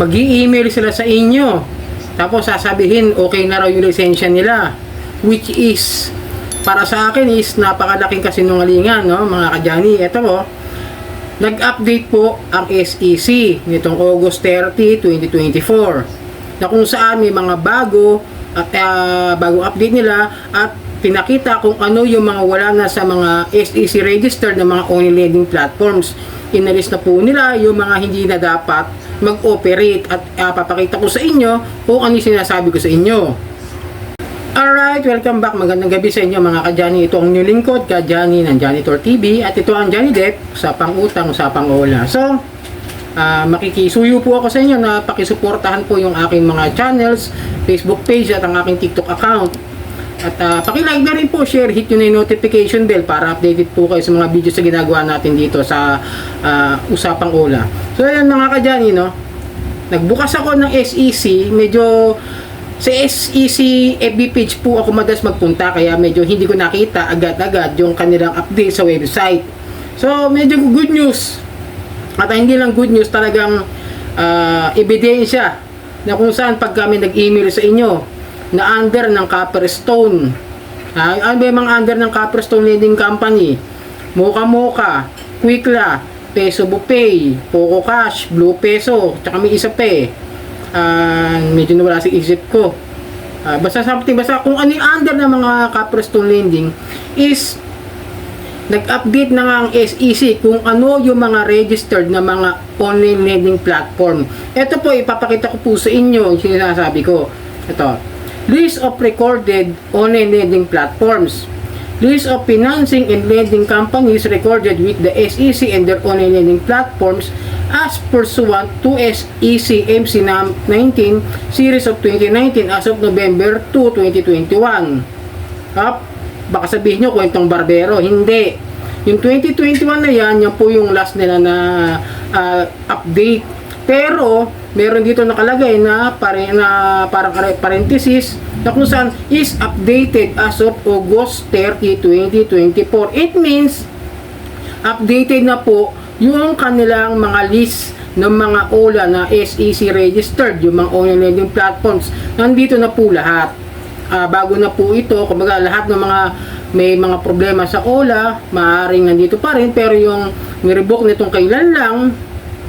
Mag-i-email sila sa inyo. Tapos sasabihin, okay na raw yung lisensya nila. Which is, para sa akin is, napakalaking kasinungalingan, no, mga kadyani. Ito po, nag-update po ang SEC nitong August 30, 2024 na kung saan may mga bago at bagong update nila at pinakita kung ano yung mga wala na sa mga SEC registered na mga online lending platforms. Inalis na po nila yung mga hindi na dapat mag-operate at papakita ko sa inyo kung ano yung sinasabi ko sa inyo. Alright, welcome back. Magandang gabi sa inyo mga kadyani. Ito ang new lingkod, kadyani ng Janitor TV at ito ang Johnny Depp sa pang-utang sa pang-ola. So, makikisuyo po ako sa inyo na pakisuportahan po yung aking mga channels, Facebook page at ang aking TikTok account. At pakilike na rin po, share, hit yun na yung notification bell para updated po kayo sa mga videos na ginagawa natin dito sa Usapang Ola. So, ayan mga kadyani, no? Nagbukas ako ng SEC, medyo sa SEC FB page po ako madalas magpunta kaya medyo hindi ko nakita agad-agad yung kanilang update sa website. So medyo good news. At hindi lang good news, talagang ebidensya na kung saan pag kami nag-email sa inyo na under ng Copperstone. Ano ba yung mga under ng Copperstone Lending Company? Mocha, Quickla, Peso Bupay, Poco Cash, Blue Peso, tsaka may isa pa medyo nawala sa isip ko. Basta kung ano yung under ng mga Copperstone Lending is nag-update na nga ang SEC kung ano yung mga registered na mga online lending platform. Ito po, ipapakita ko po sa inyo yung sinasabi ko. Ito, list of recorded online lending platforms. List of financing and lending companies recorded with the SEC and their online lending platforms as pursuant to SEC MC 19 series of 2019 as of November 2, 2021. Baka sabihin nyo kwentong barbero. Hindi. Yung 2021 na yan po yung last nila na update. Pero meron dito nakalagay na parang parenthesis na kung saan is updated as of August 30, 2024. It means updated na po yung kanilang mga list ng mga OLA na SEC registered, yung mga online lending platforms. Nandito na po lahat. Bago na po ito, kumbaga lahat ng mga may mga problema sa OLA, maaaring nandito pa rin, pero yung nirevoke nitong kailan lang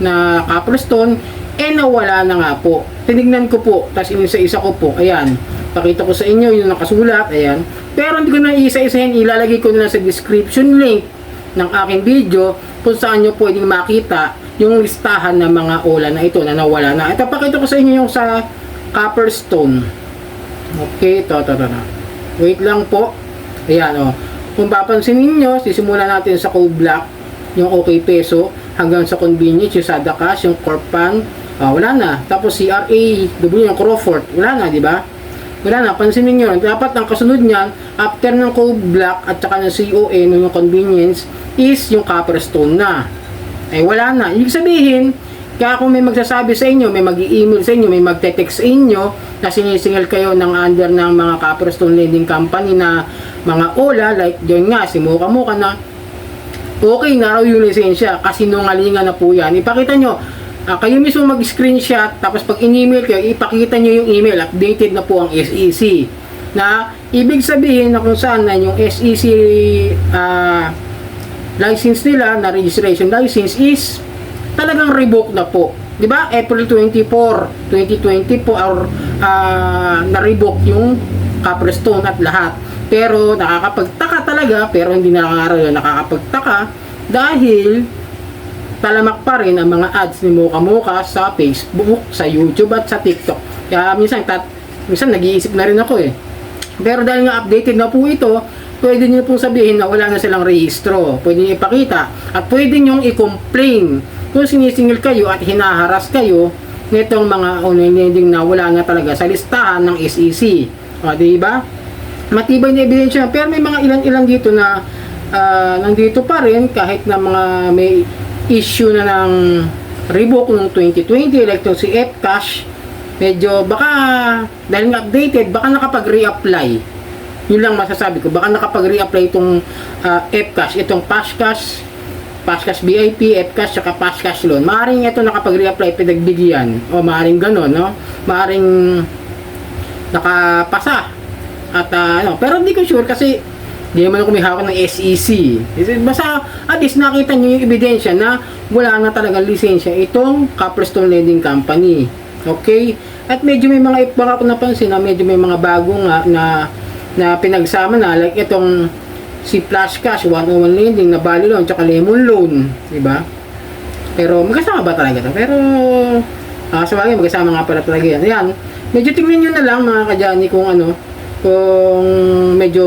na Copperstone, nawala na nga po. Tinignan ko po, tapos inisa-isa ko po, ayan, pakita ko sa inyo yung nakasulat, ayan. Pero hindi ko na isa-isahin, ilalagay ko na sa description link ng aking video kung saan nyo pwedeng makita yung listahan ng mga OLA na ito na nawala na. Ito, pakita ko sa inyo yung sa Copperstone. Okay, ito. Wait lang po. Ayan, o. Kung papansin ninyo, sisimulan natin sa Code Block, yung OK Peso, hanggang sa Convenience, yung Sada Cash, yung Corpan, wala na. Tapos CRA, yung Crawford, wala na, di ba? Wala na, pansinin nyo, dapat ang kasunod niyan, after ng Code Block at saka ng CON, yung Convenience, is yung Copperstone na. Wala na. Ibig sabihin, kaya kung may magsasabi sa inyo, may mag-i-email sa inyo, may magte-text sa inyo, na sinisingil kayo ng under ng mga Copperstone Lending Company na mga OLA, like yun nga, si Mocha na, okay na raw yung lisensya, kasi nungalingan na po yan. Ipakita nyo, kayo mismo mag-screenshot, tapos pag in-email kayo, ipakita nyo yung email, updated na po ang SEC. Na, ibig sabihin na kung saan na yung SEC license nila, na registration license is talagang revoke na po. 'Di ba? April 24, 2020 po na-revoke yung Copperstone at lahat. Pero nakakapagtaka talaga, pero hindi nakakapagtaka dahil talamak pa rin ang mga ads ni Mocha sa Facebook, sa YouTube at sa TikTok. Kaya minsan nag-iisip na rin ako Pero dahil nga updated na po ito, pwede nyo pong sabihin na wala na silang rehistro. Pwede nyo ipakita at pwede nyo i-complain kung sinisingil kayo at hinaharas kayo nitong mga online lending na wala na talaga sa listahan ng SEC. Diba? Matibay na ebidensya. Pero may mga ilan-ilan dito na nandito pa rin kahit na mga may issue na ng revoke noong 2020 like itong si Fcash. Medyo baka dahil nga updated, baka nakapag-reapply. Yun lang masasabi ko, baka nakapag-reapply itong Fcash, itong Fashcash Fast Cash VIP, F-Cash, saka Fast Cash Loan. Maaring ito nakapag-reapply, pinagbigyan. O maaring ganun, no? Maaring nakapasa. At pero hindi ko sure kasi hindi naman ako may hawak ng SEC. Basta at least nakita nyo yung ebidensya na wala na talagang lisensya itong Copperstone Lending Company. Okay? At medyo may mga baka ko napansin na medyo may mga bago nga na pinagsama na, like itong si Flash Cash 101 Lending na Bali Loan tsaka Lemon Loan, di ba? Pero magkasama ba talaga to? Pero sa bagay magkasama nga pala talaga yan. Ayan, medyo tingnan nyo na lang mga kadyani kung kung medyo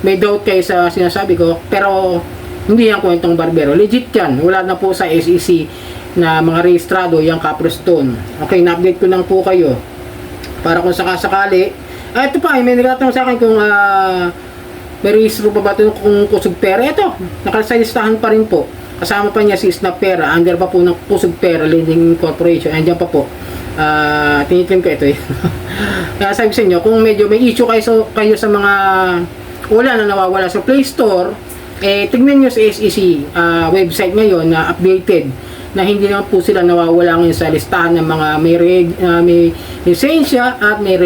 may doubt kayo sa sinasabi ko, pero hindi yan kwentong barbero, legit yan, wala na po sa SEC na mga rehistrado yung Copperstone. Okay, na-update ko lang po kayo para kung sakasakali. Ito pa, may nagtatanong sa akin kung may rehistro pa ba ito kung Kusog Pera. Ito, nakasalistahan pa rin po, kasama pa niya si Snap Pera, under pa po ng Kusog Pera Lending Corporation, andyan pa po. Tinitin ko ito kaya sabi sa inyo, kung medyo may issue kayo sa mga wala na nawawala sa Play Store, tignan nyo sa SEC website ngayon na updated na hindi naman po sila nawawala ngayon sa listahan ng mga may lisensya at may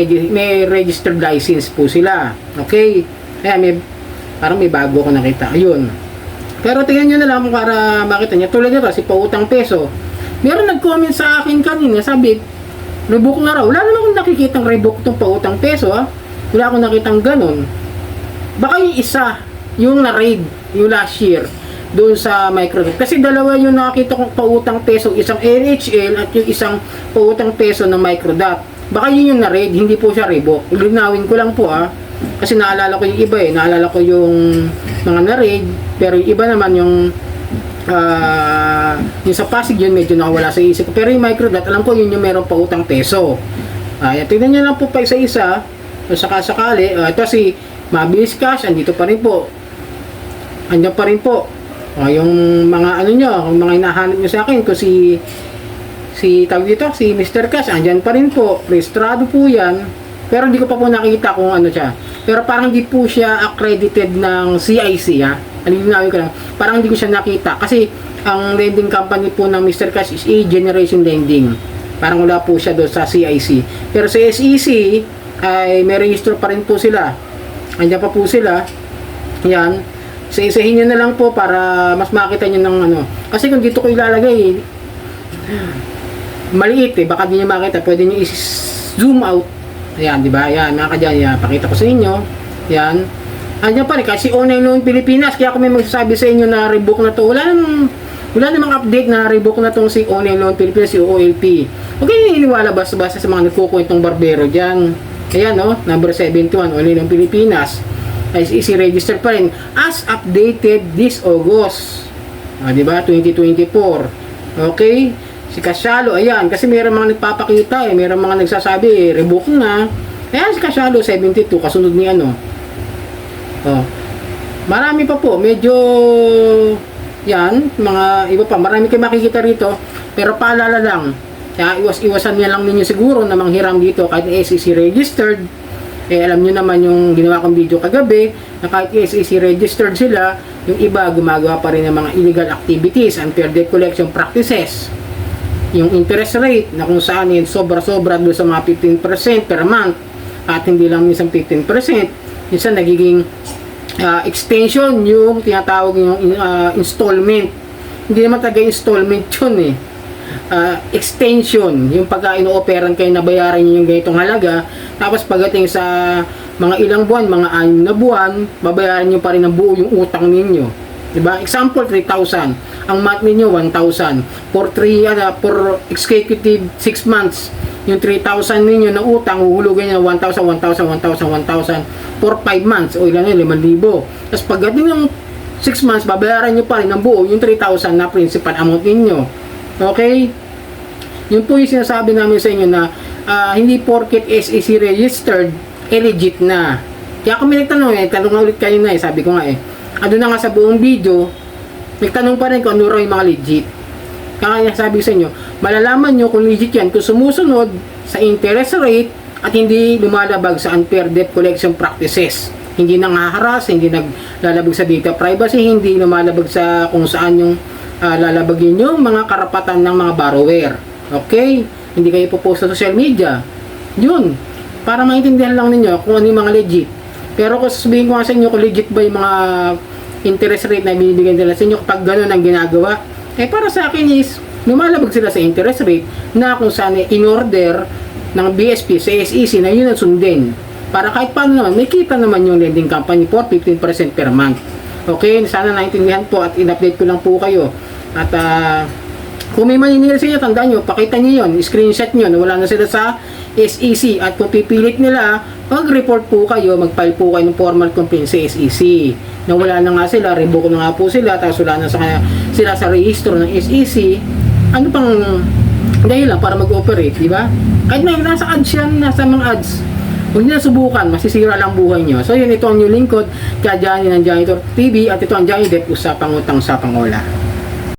registered license po sila. Okay? Kaya parang may bago ko nakita. Ayun. Pero tingnan nyo na lang para makita nyo. Tulad nito, si Pautang Peso. Meron nag-comment sa akin kanina, sabi, rebook na raw. Wala naman akong nakikitang rebook itong Pautang Peso. Wala akong nakitang ganun. Baka yung isa, yung na-raid, yung last year, doon sa Microdot. Kasi dalawa yung nakakita kong Pautang Peso, isang NHL at yung isang Pautang Peso ng Microdot. Baka yun yung na-raid, hindi po siya revoke. Linawin ko lang po kasi naalala ko yung iba naalala ko yung mga na-raid, pero yung iba naman yung sa Pasig yun medyo nakawala sa isip ko. Pero yung Microdot, alam ko yun yung meron Pautang Peso. Tignan nyo lang po pa isa-isa, sakasakali. Ito si Mabilis Cash, andito pa rin po. Andiyan pa rin po. Yung mga yung mga hinahanap nyo sa akin, kung si tawag dito, si Mr. Cash, andyan pa rin po. Registrado po yan. Pero hindi ko pa po nakita kung siya. Pero parang hindi po siya accredited ng CIC, Alinawin ko lang. Parang hindi ko siya nakita. Kasi ang lending company po ng Mr. Cash is A-Generation Lending. Parang wala po siya doon sa CIC. Pero sa SEC, ay may register pa rin po sila. Andiyan pa po sila. Yan. Isa-isahin nyo na lang po para mas makita nyo ng Kasi kung dito ko ilalagay, maliit baka di nyo makita. Pwede nyo i-zoom out. Ayan, di ba? Ayan, mga kadyan. Pakita ko sa inyo. Ayan. Andiyan pa rin. Kasi online loan Pilipinas. Kaya kung may magsasabi sa inyo na rebook na to, wala namang update na rebook na tong si online loan Pilipinas, si OLP. Okay, iniwala basta sa mga nagkukwentong barbero dyan. Ayan, number 71, online loan Pilipinas. Ay isi-register pa rin as updated this August. Diba? 2024. Okay? Si Casyalo, ayan. Kasi mayroon mga nagpapakita mayroon mga nagsasabi, rebook na. Ayan, si Casyalo, 72. Kasunod ni marami pa po. Medyo, yan, mga iba pa. Marami kayo makikita rito. Pero paalala lang. Kaya iwasan niya lang ninyo siguro na manghiram dito kahit SEC registered. Alam nyo naman yung ginawa kong video kagabi na kahit SEC registered sila, yung iba gumagawa pa rin ng mga illegal activities, unfair debt collection practices. Yung interest rate na kung saan yun sobra-sobra doon sa mga 15% per month at hindi lang minsan 15%, minsan nagiging extension yung tinatawag yung installment. Hindi naman taga installment yun extension, yung pagka ino-operan kayo na bayaran nyo yung ganitong halaga, tapos pagdating sa mga ilang buwan, mga 6 na buwan, babayaran nyo pa rin ang buo yung utang ninyo. Diba? Example, 3,000. Ang month ninyo, 1,000. For executive 6 months, yung 3,000 ninyo na utang, uhulugan nyo na 1,000, 1,000, 1,000, 1,000. For 5 months, o ilan yun, 5,000. Tapos pagdating ng 6 months, babayaran nyo pa rin ang buo, yung 3,000 na principal amount ninyo. Okay? Yun po yung sinasabi namin sa inyo na hindi porket SEC registered, legit na. Kaya kung may nagtanong tanong nga ulit kayo na sabi ko nga ano na nga sa buong video, nagtanong pa rin kung ano raw yung mga legit. Kaya sabi ko sa inyo, malalaman nyo kung legit yan kung sumusunod sa interest rate at hindi lumalabag sa unfair debt collection practices. hindi nanghaharas, hindi naglalabag sa data privacy, hindi lumalabag sa kung saan yung lalabagin yung mga karapatan ng mga borrower. Okay? Hindi kayo po-post sa social media. Yun. Para maintindihan lang ninyo kung ano yung mga legit. Pero kung sabihin ko nga sa inyo kung legit ba yung mga interest rate na binibigyan nila sa inyo kapag gano'n ang ginagawa, para sa akin is lumalabag sila sa interest rate na kung saan in order ng BSP sa SEC na yun ang sundin. Para kahit paano naman, may kita naman yung lending company for 15% per month. Okay? Sana naintindihan po at in-update ko lang po kayo. At kung may maniningil sa inyo, tandaan nyo, pakita nyo yun, screenshot nyo na wala na sila sa SEC. At kung pipilit nila, mag-report po kayo, mag-file po kayo ng formal complaint sa SEC. Na wala na nga sila, revoke na nga po sila, tapos wala na sila sa rehistro ng SEC. Ano pang dahil lang para mag-operate, di ba? Kahit na nasa ads yan, nasa mga ads. Huwag nyo subukan, masisira lang buhay nyo. So yun, ito ang new lingkod, kaya Johnny ng Janitor TV, at ito ang Johnny Depp, usapang utang, usapang ola.